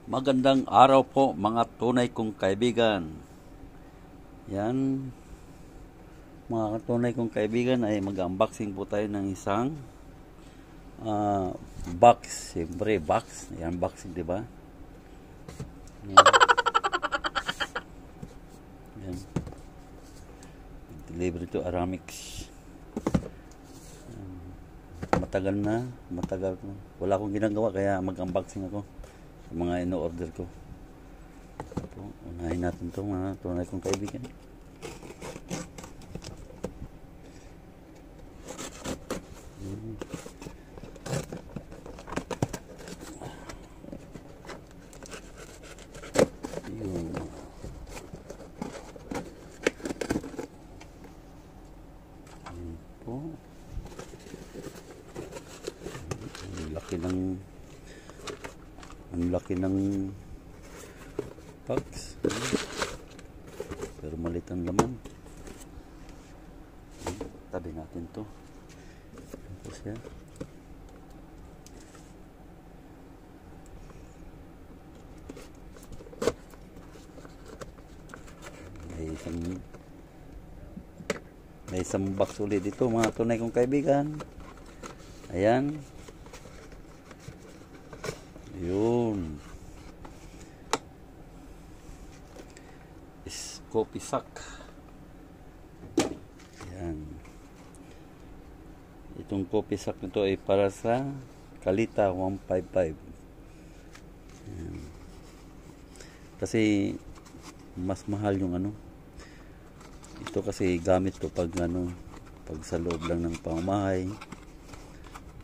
Magandang araw po mga tunay kong kaibigan. Yan, mga tunay kong kaibigan, ay mag-unboxing po tayo ng isang box. Siyempre box, yan, unboxing, diba? Yan. Yan. Delivery to Aramix. Matagal na. Wala akong ginagawa kaya mag-unboxing ako sa mga ino-order ko. Ito, unahin natin ito mga tunay kong kaibigan. Yun. Yun po. Ang laki ng box, pero malit ang laman. Tabi natin to. Ito siya. May isang box ulit dito mga tunay kong kaibigan. Ayan. Yun. Is coffee sack. Yan. Itong coffee sack nito ay para sa Kalita 155. Yan. Kasi mas mahal yung ano. Ito kasi gamit to pag ano, pag sa loob lang ng pamamahay.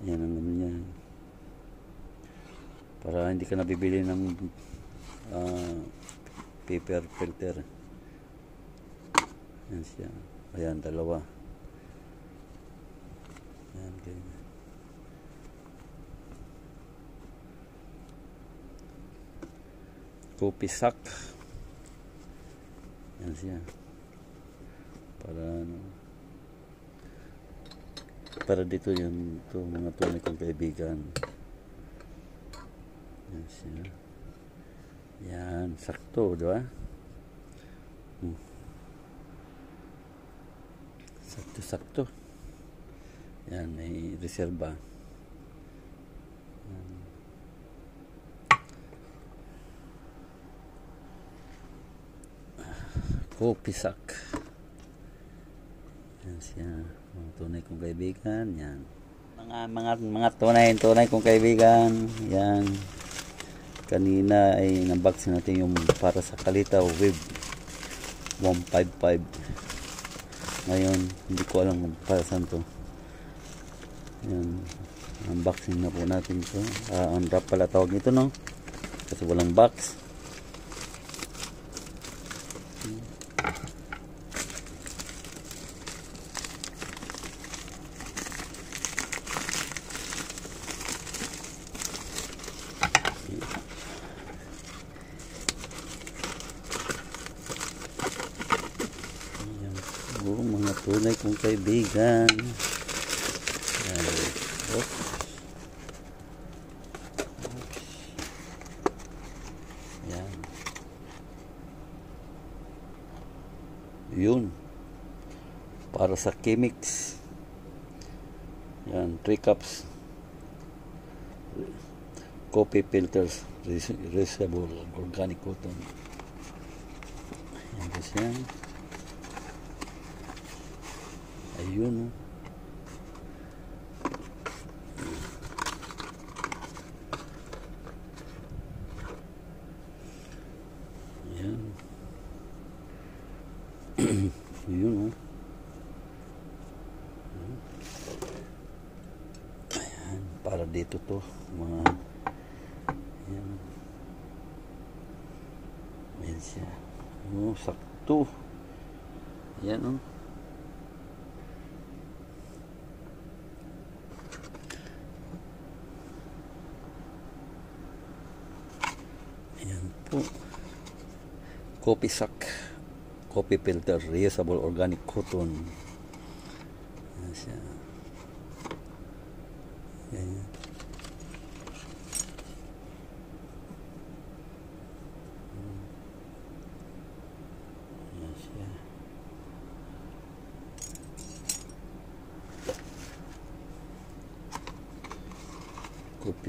Yan ang ano niya. Para hindi ka nabibili ng paper filter. Yan siya. Ayan, dalawa. Ayan, ganyan. Coffee sack. Yan siya. Para dito yun, ito mga tunay kong kaibigan. Yan siya. Yan, sakto, di ba? Sakto. Yan, may reserva. Yan. Coffee sack. Yan siya. Mga tunay kong kaibigan. Yan. Mga tunay kong kaibigan. Yan. Kanina ay unboxing natin yung para sa Kalita Web 155. Ngayon, hindi ko alam kung para saan to. Yan. Unboxing na po natin ito. Unwrap pala tawag nito, no? Kasi walang box. Mga tunay kong kaibigan. Yan. Yun. Para sa chemics. Yan, 3 cups. Coffee filters, reusable organic cotton. Yan kasi yan. Ayun, Ayan. Yun, Ayan, para dito to, mga ayan. Ayan siya. Sakto. Ayan, Ayan po. Coffee sack. Coffee filter. Reusable organic cotton. Ayan siya. Ayan.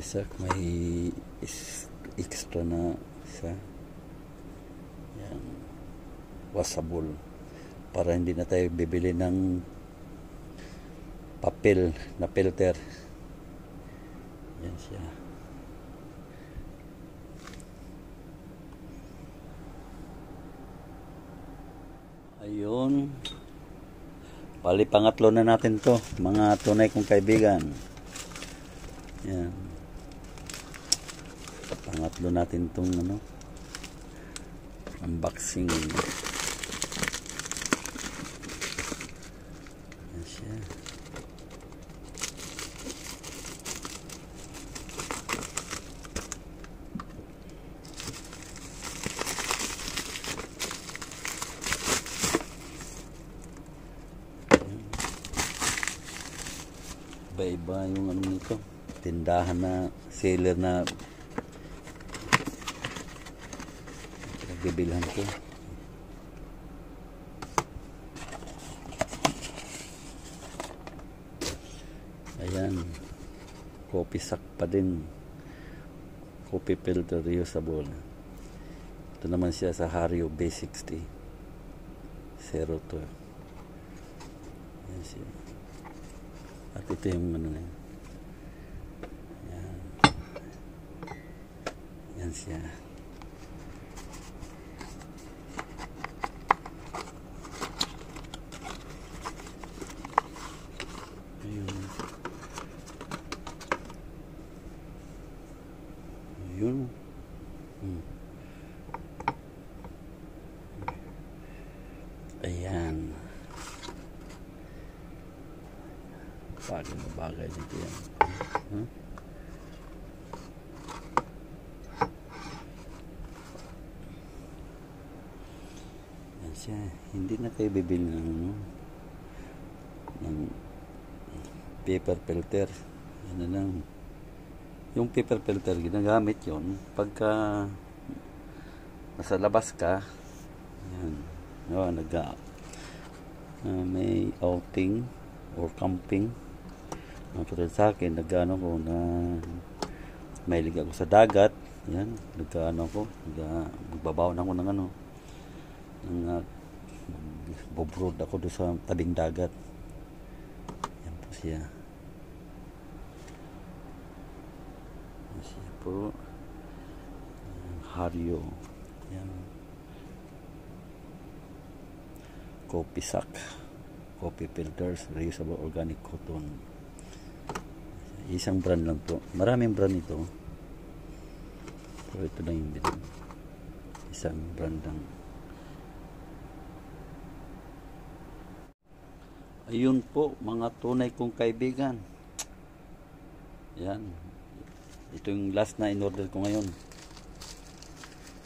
Pisak, may extra na isa. Yan. Washable. Para hindi na tayo bibili ng papel na filter. Yan siya. Ayun. Bali pangatlo na natin to, mga tunay kong kaibigan. Yan. Pangatlo natin tong unboxing. Yan siya. Iba-iba yung nito, tindahan na seller na nagbibilhan ko. Ayan, coffee sack pa din, coffee filter reusable. Ito naman siya sa Hario B60 02. Ayan siya. At ito yung na yun. Yan. Yan siya. Ayun. Ayun. Ayan. Bagay dito yan. Yan siya. Hindi na kayo bibili ng paper filter. Yan na lang. Yung paper filter, ginagamit yon pagka nasa labas ka. Yan. May outing or camping. Tulad sa akin, nag-ano ko na mahilig ako sa dagat. Yan, nag-ano ko, magbabaon ako ng bobrod ako doon sa tabing dagat. Yan po siya. Yan siya po. Hario. Yan. Coffee sack. Coffee filters, reusable organic cotton. Isang brand lang po. Maraming brand ito. Pero ito lang yung bilhin. Isang brand lang. Ayun po, mga tunay kong kaibigan. Yan. Ito yung last na in-order ko ngayon.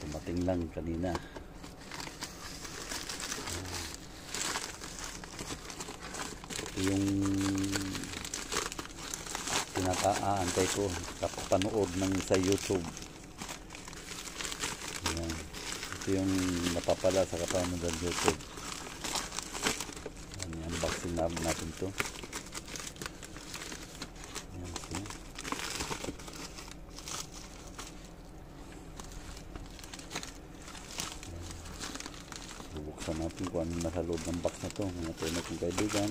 Tumating lang kanina. Ito yung pinakaantay ko kapapanood ng sa YouTube. Ayan. Ito yung napapala sa kapanood ng YouTube. Ayan, unboxing natin to. Ayan, so. Bubuksan natin kung ano nasa loob ng box na to, mga tunay kong kaibigan.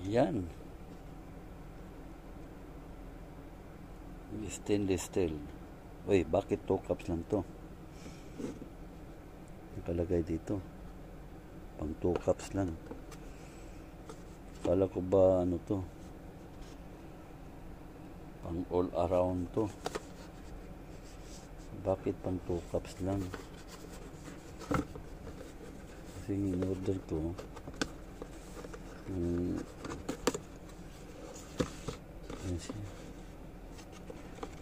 Yan. Stainless steel. Uy, bakit 2 cups lang to? Nakalagay dito. Pang 2 cups lang. Kala ko ba ano to? Pang all around to. Bakit pang 2 cups lang? Kasi in-order ko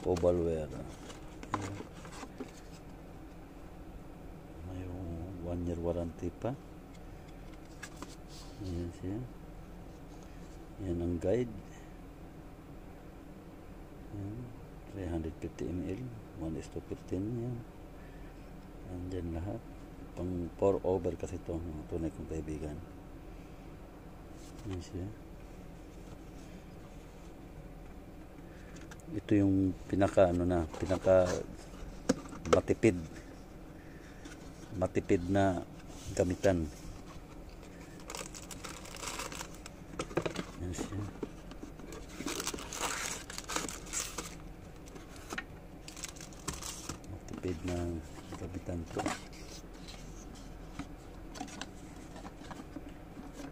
ovalware. May 1 year warranty pa. Ayan siya. Yan ang guide. Ayan. 350 ml 1:15. Yan. Andyan lahat. Pang pour over kasi ito, mga tunay kong kaibigan. Ayan siya. Ito yung pinaka matipid na gamitan. Ayan siya. Matipid na gamitan to.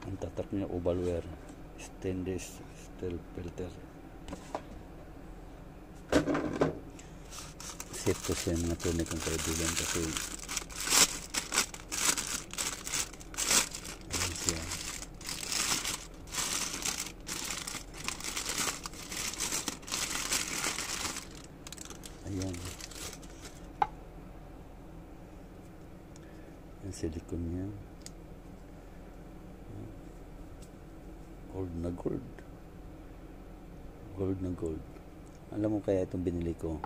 Ang tatak niya ovalware, stainless steel filter. Safe to siya mga tunay kong kaibigan kasi ayan siya. Ayan. Ang silicone niya. Gold na gold. Gold na gold. Alam mo kaya itong binili ko?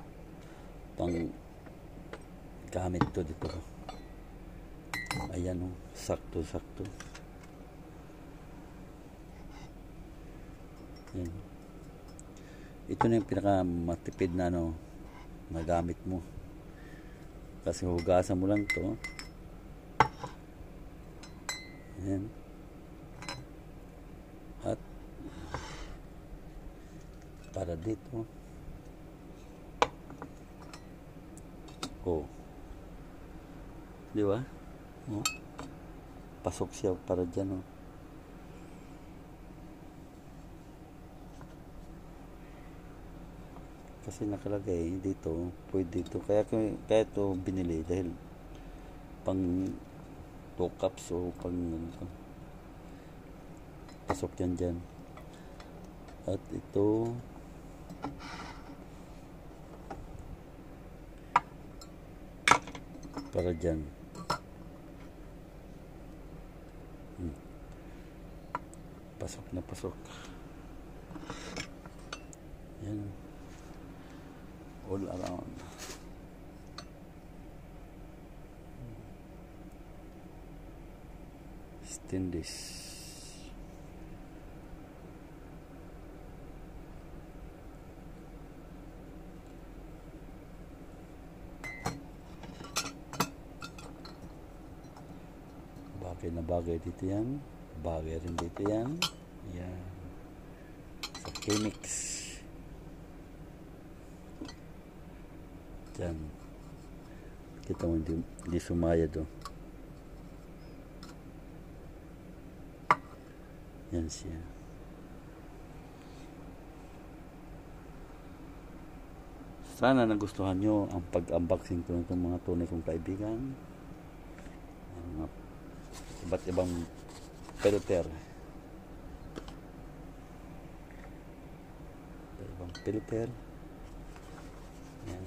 Pang gamit to dito. Ayan o. Sakto. Ayan. Ito na yung pinakamatipid na nagamit mo. Kasi hugasan mo lang to. Ayan. At para dito. Oh. Di ba? Oh. Pasok siya para dyan, oh. Kasi nakalagay dito, pwede dito. Kaya ito binili dahil pang 2 cups o pang pasok yan dyan. At ito para dyan. Pasok na pasok. Yan. All around. Stainless. Bagay na bagay dito yan. Bagay rin dito yan. Yan. Sa Chemix. Yan. Kita mo hindi sumayad, oh. Yan siya. Sana nagustuhan nyo ang pag-unboxing ko ng mga tunay kong kaibigan. Iba't ibang filter. Ibang filter. Yan.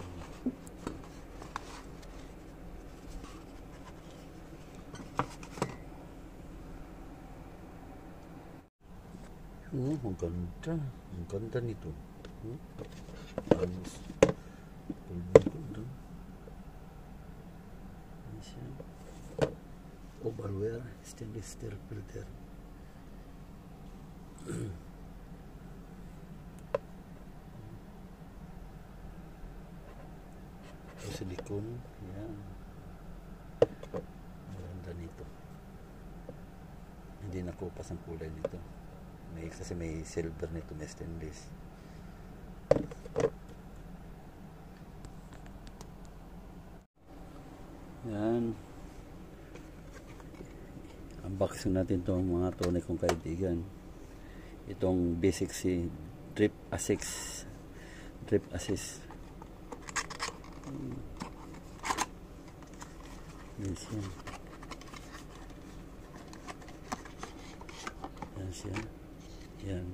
Oh, ang ganda. Ang ganda nito. Ang ganda. Ayan siya. Ovalware, stainless steel filter. Silicone. Yan. Maganda nito. Hindi nakupas ang kulay nito. Kasi may silver nito, may stainless. Yan. Unboxing natin itong mga tunay kong kaibigan. Itong basic si drip assist. Yan siya. Yan siya. Yan.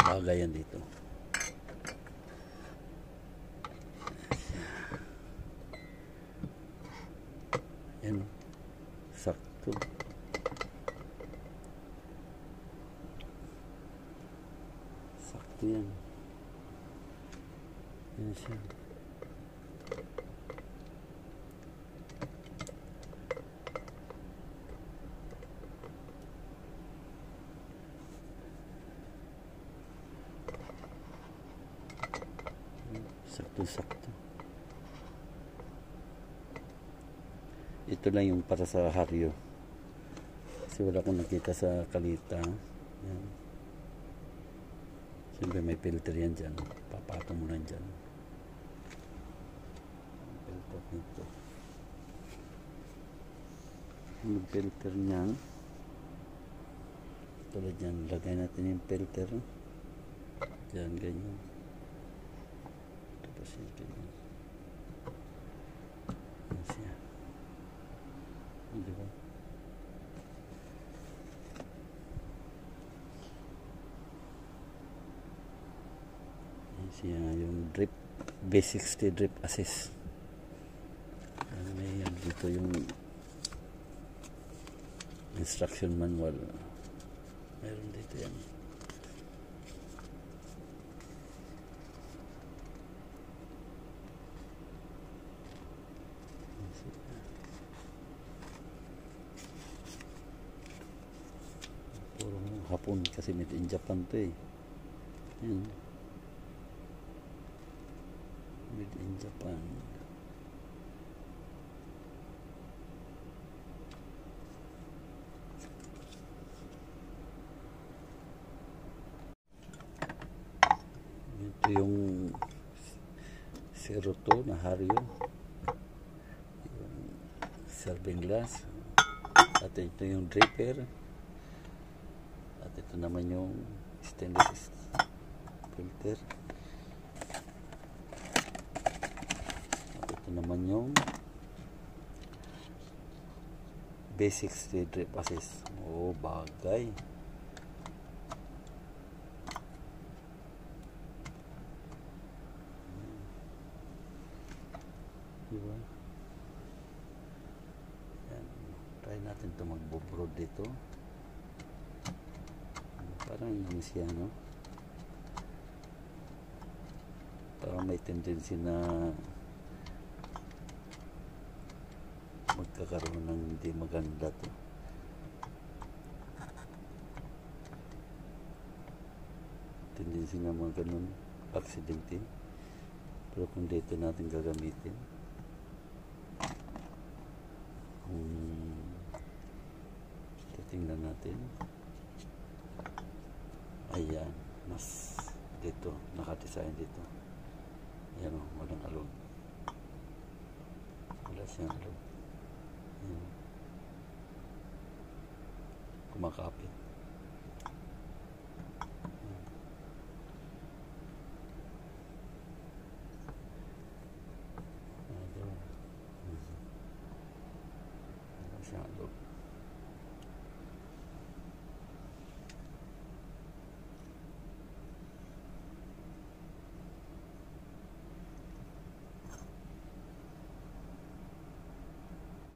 Bagay yan dito. Yan. Sakto. Sakto yan. Yan siya. Sakto-sakto. Ito lang yung para sa haryo. Kasi wala akong nakita sa kalita. Yan. Siyempre may filter yan dyan. Papatong mo lang dyan. Filter nito. Yung filter niyan. Tulad yan. Lagay natin yung filter. Dyan, ganyan. Tapos yung ganyan. Yan siya. Diba? Yan siya. Yung drip. V60 drip assist. May yan dito yung instruction manual. Meron dito yan. Puro hapon kasi made in Japan to eh. Yan. Made in Japan. Ito yung 02 na haryo. Yung serving glass. At ito yung draper. At ito naman yung stainless filter. At ito naman yung V60 drip assist. Oh, bagay. Diba? Yan. Try natin ito magbo-broad dito. Parang yung siya, no? Parang may tendency na magkakaroon ng hindi maganda to. Tendency na mga ganun aksidente. Pero kung dito natin gagamitin, titingnan natin. Ayan, mas dito, nakadesign dito. Ayan o, walang alog. Wala siyang alog. Ayan. Kumakapit.